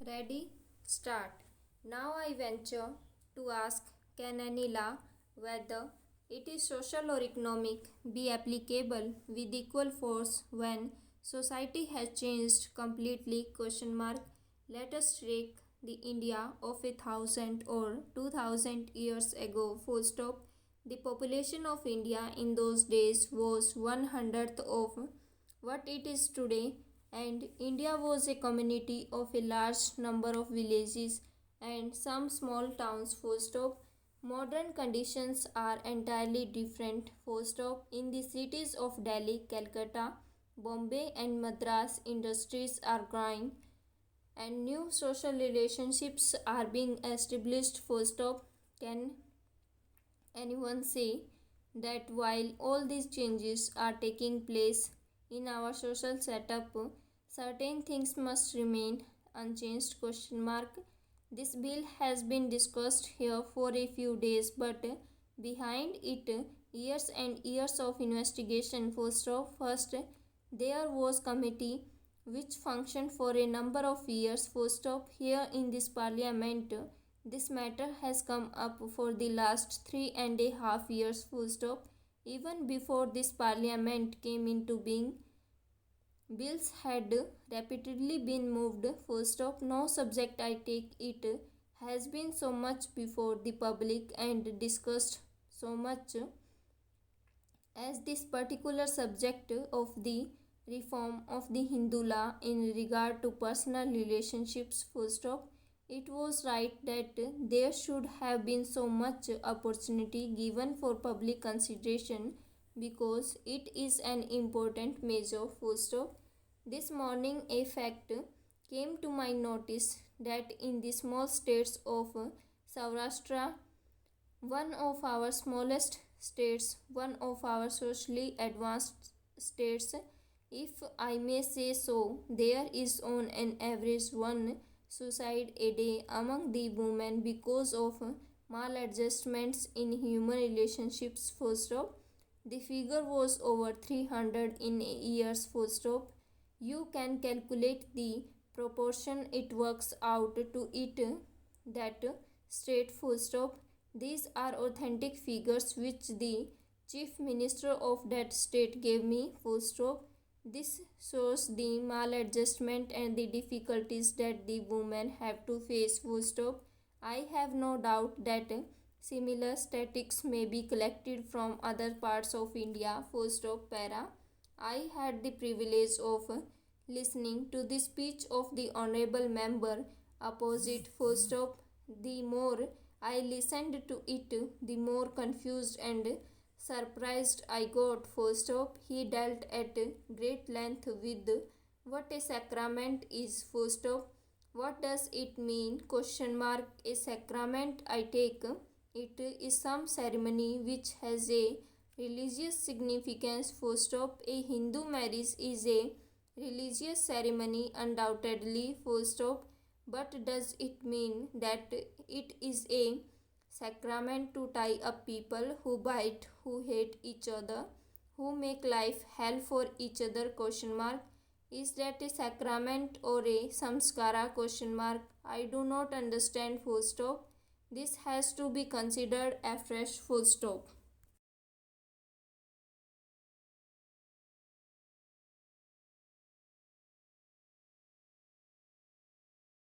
Ready? Start. Now I venture to ask, can any law, whether it is social or economic, be applicable with equal force when society has changed completely? Question mark. Let us take the India of 1,000 or 2,000 years ago. Full stop. The population of India in those days was 1/100th of what it is today, and India was a community of a large number of villages and some small towns. Full stop. Modern conditions are entirely different. Full stop. In the cities of Delhi, Calcutta, Bombay, and Madras, industries are growing and new social relationships are being established. Full stop. Can anyone say that while all these changes are taking place in our social setup, certain things must remain unchanged? Question mark. This bill has been discussed here for a few days, but behind it years and years of investigation. Full stop. First, there was committee which functioned for a number of years. Full stop. Here in this parliament, this matter has come up for the last 3.5 years. Full stop. Even before this parliament came into being, bills had repeatedly been moved. Full stop. No subject, I take it, has been so much before the public and discussed so much as this particular subject of the reform of the Hindu law in regard to personal relationships. Full stop. It was right that there should have been so much opportunity given for public consideration because it is an important measure. Full stop. This morning a fact came to my notice that in the small states of Saurashtra, one of our smallest states, one of our socially advanced states, if I may say so, there is on an average one suicide a day among the women because of maladjustments in human relationships. Full stop. The figure was over 300 in a years. Full stop. You can calculate the proportion it works out to it that state. Full stop. These are authentic figures which the chief minister of that state gave me. Full stop. This shows the maladjustment and the difficulties that the women have to face. Full stop. I have no doubt that similar statistics may be collected from other parts of India. Full stop. Para. I had the privilege of listening to the speech of the honorable member opposite. Full stop. The more I listened to it, the more confused and surprised I got. Full stop. He dealt at great length with what a sacrament is. Full stop. What does it mean? Question mark. A sacrament, I take it, is some ceremony which has a religious significance. Full stop. A Hindu marriage is a religious ceremony undoubtedly. Full stop. But does it mean that it is a sacrament to tie up people who bite, who hate each other, who make life hell for each other? Question mark. Is that a sacrament or a samskara? Question mark. I do not understand. Full stop. This has to be considered afresh. Full stop.